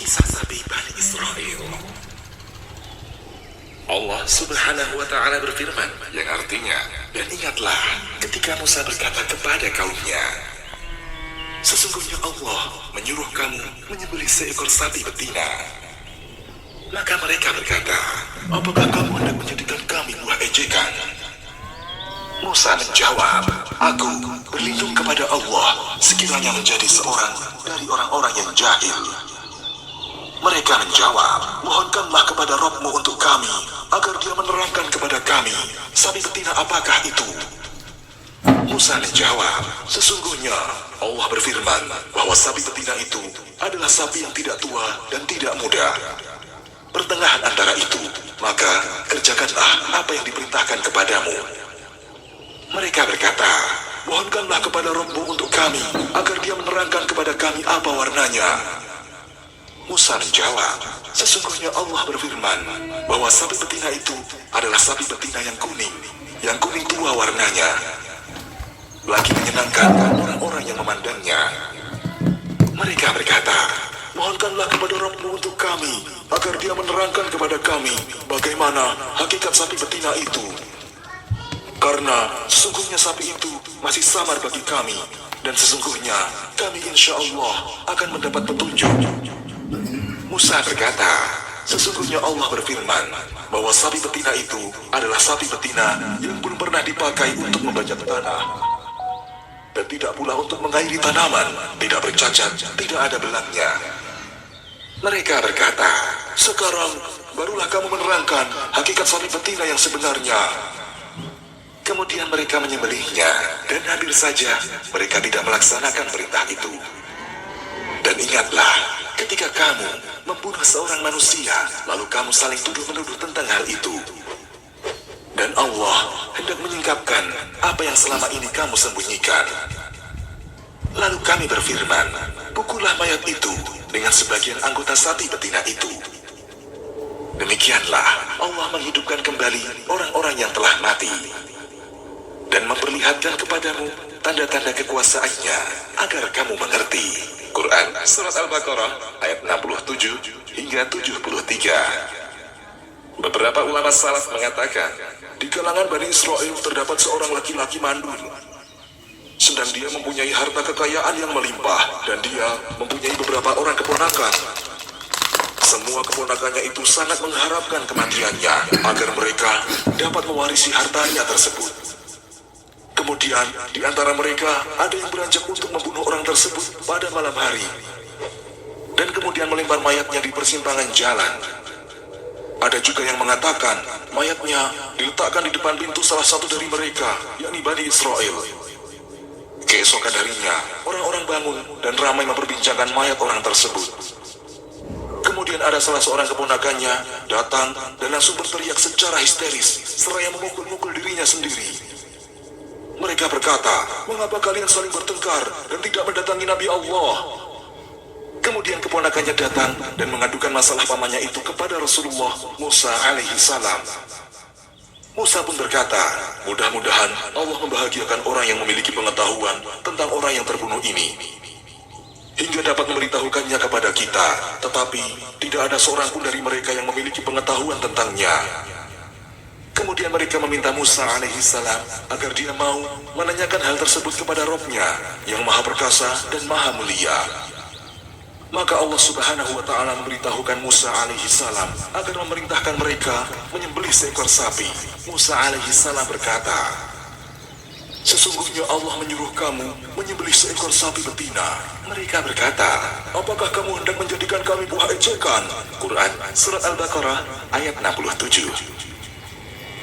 kisah Nabi Bani Israel. Allah Subhanahu wa Ta'ala berfirman, yang artinya, dan ingatlah ketika Musa berkata kepada kaumnya, sesungguhnya Allah menyuruh kamu menyembelih seekor sapi betina. Maka mereka berkata, apakah kamu hendak menjadikan kami buah ejekan? Musa menjawab, aku berlindung kepada Allah sekiranya menjadi seorang dari orang-orang yang jahil. Mereka menjawab, mohonkanlah kepada Rabb-Mu untuk kami, agar dia menerangkan kepada kami, sapi betina apakah itu? Musa menjawab, sesungguhnya Allah berfirman bahwa sapi betina itu adalah sapi yang tidak tua dan tidak muda. Pertengahan antara itu, maka kerjakanlah apa yang diperintahkan kepadamu. Mereka berkata, mohonkanlah kepada Rabb-Mu untuk kami, agar dia menerangkan kepada kami apa warnanya. Musa menjawab, sesungguhnya Allah berfirman bahwa sapi betina itu adalah sapi betina yang kuning tua warnanya. Lagi menyenangkan orang-orang yang memandangnya. Mereka berkata, mohonkanlah kepada Rabb-Mu untuk kami, agar dia menerangkan kepada kami bagaimana hakikat sapi betina itu. Karena sesungguhnya sapi itu masih samar bagi kami, dan sesungguhnya kami insya Allah akan mendapat petunjuk. Musa berkata, sesungguhnya Allah berfirman bahwa sapi betina itu adalah sapi betina yang belum pernah dipakai untuk membajak tanah, dan tidak pula untuk mengairi tanaman, tidak bercacat, tidak ada belangnya. Mereka berkata, sekarang barulah kamu menerangkan hakikat sapi betina yang sebenarnya. Kemudian mereka menyembelihnya, dan hampir saja mereka tidak melaksanakan perintah itu. Dan ingatlah, ketika kamu membunuh seorang manusia, lalu kamu saling tuduh-menuduh tentang hal itu. Dan Allah hendak menyingkapkan apa yang selama ini kamu sembunyikan. Lalu kami berfirman, pukullah mayat itu dengan sebagian anggota sapi betina itu. Demikianlah Allah menghidupkan kembali orang-orang yang telah mati, dan memperlihatkan kepadamu tanda-tanda kekuasaannya agar kamu mengerti. Quran Surat Al-Baqarah ayat 67 hingga 73. Beberapa ulama salaf mengatakan, di kalangan Bani Israel terdapat seorang laki-laki mandul. Sedang dia mempunyai harta kekayaan yang melimpah, dan dia mempunyai beberapa orang keponakan. Semua keponakannya itu sangat mengharapkan kematiannya, agar mereka dapat mewarisi hartanya tersebut. Kemudian, di antara mereka ada yang beranjak untuk membunuh orang tersebut pada malam hari, dan kemudian melempar mayatnya di persimpangan jalan. Ada juga yang mengatakan, mayatnya diletakkan di depan pintu salah satu dari mereka, yakni Bani Israel. Keesokan harinya, orang-orang bangun dan ramai memperbincangkan mayat orang tersebut. Kemudian ada salah seorang keponakannya datang dan langsung berteriak secara histeris, seraya memukul-mukul dirinya sendiri. Mereka berkata, mengapa kalian saling bertengkar dan tidak mendatangi Nabi Allah? Kemudian keponakannya datang dan mengadukan masalah pamannya itu kepada Rasulullah Musa alaihi salam. Musa pun berkata, mudah-mudahan Allah membahagiakan orang yang memiliki pengetahuan tentang orang yang terbunuh ini, hingga dapat memberitahukannya kepada kita, tetapi tidak ada seorang pun dari mereka yang memiliki pengetahuan tentangnya. Kemudian mereka meminta Musa alaihi salam agar dia mau menanyakan hal tersebut kepada Rabb-Nya yang maha perkasa dan maha mulia. Maka Allah Subhanahu wa Ta'ala memberitahukan Musa alaihi salam agar memerintahkan mereka menyembelih seekor sapi. Musa alaihi salam berkata, sesungguhnya Allah menyuruh kamu menyembelih seekor sapi betina. Mereka berkata, apakah kamu hendak menjadikan kami buah ejekan? Quran Surat Al-Baqarah ayat 67.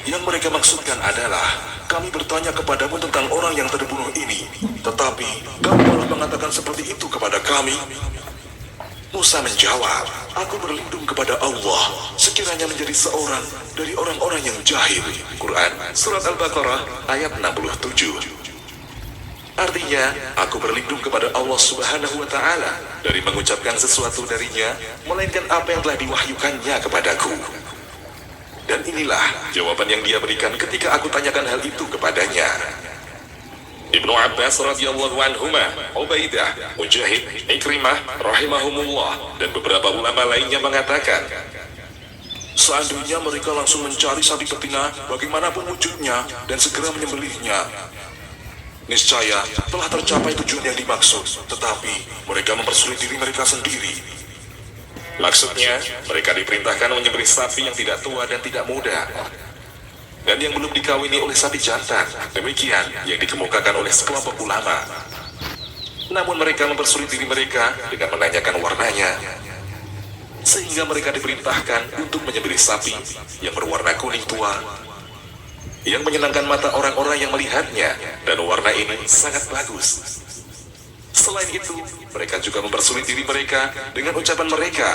Yang mereka maksudkan adalah, kami bertanya kepadamu tentang orang yang terbunuh ini, tetapi kamu malah mengatakan seperti itu kepada kami. Musa menjawab, aku berlindung kepada Allah sekiranya menjadi seorang dari orang-orang yang jahil. Quran Surat Al-Baqarah ayat 67. Artinya, aku berlindung kepada Allah Subhanahu wa Ta'ala dari mengucapkan sesuatu darinya, melainkan apa yang telah diwahyukannya kepadaku. Dan inilah jawaban yang dia berikan ketika aku tanyakan hal itu kepadanya. Ibnu Abbas radhiyallahu anhuma, Ubaidah, Mujahid, Ikrimah rahimahumullah, dan beberapa ulama lainnya mengatakan, seandainya mereka langsung mencari sapi betina bagaimanapun wujudnya dan segera menyembelihnya, niscaya telah tercapai tujuan yang dimaksud, tetapi mereka mempersulit diri mereka sendiri. Maksudnya, mereka diperintahkan menyembelih sapi yang tidak tua dan tidak muda, dan yang belum dikawini oleh sapi jantan. Demikian yang dikemukakan oleh sekelompok ulama. Namun mereka mempersulit diri mereka dengan menanyakan warnanya, sehingga mereka diperintahkan untuk menyembelih sapi yang berwarna kuning tua, yang menyenangkan mata orang-orang yang melihatnya, dan warna ini sangat bagus. Selain itu, mereka juga mempersulit diri mereka dengan ucapan mereka.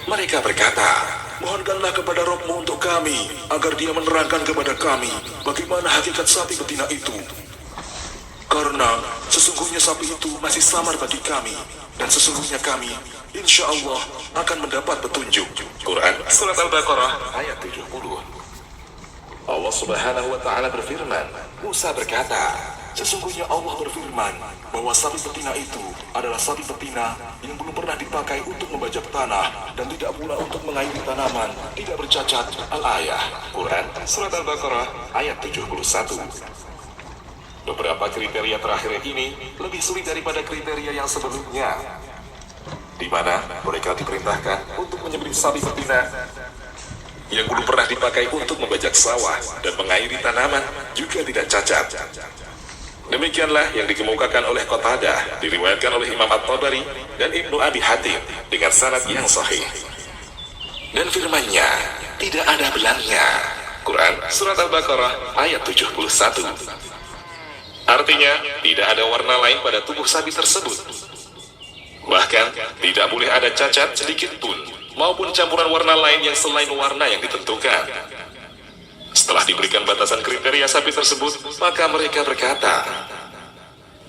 Mereka berkata, mohonkanlah kepada Rabb-Mu untuk kami, agar Dia menerangkan kepada kami bagaimana hakikat sapi betina itu. Karena sesungguhnya sapi itu masih samar bagi kami, dan sesungguhnya kami, insya Allah, akan mendapat petunjuk. Quran Surat Al-Baqarah ayat 70. Allah Subhanahu wa Ta'ala berfirman, Musa berkata, sesungguhnya Allah berfirman bahwa sapi betina itu adalah sapi betina yang belum pernah dipakai untuk membajak tanah dan tidak pula untuk mengairi tanaman, tidak bercacat. Al-Ayah, Quran Surat Al-Baqarah ayat 71. Beberapa kriteria terakhir ini lebih sulit daripada kriteria yang sebelumnya, di mana mereka diperintahkan untuk menyembelih sapi betina yang belum pernah dipakai untuk membajak sawah dan mengairi tanaman, juga tidak cacat. Demikianlah yang dikemukakan oleh Qatadah, diriwayatkan oleh Imam At-Tabari dan Ibnu Abi Hatim dengan sanad yang sahih. Dan firman-Nya tidak ada belangnya. Quran Surat Al-Baqarah ayat 71. Artinya, tidak ada warna lain pada tubuh sapi tersebut. Bahkan, tidak boleh ada cacat sedikit pun, maupun campuran warna lain yang selain warna yang ditentukan. Setelah diberikan batasan kriteria sapi tersebut, maka mereka berkata,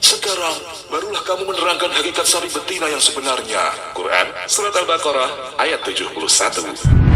sekarang barulah kamu menerangkan hakikat sapi betina yang sebenarnya. Quran Surat Al-Baqarah ayat 71.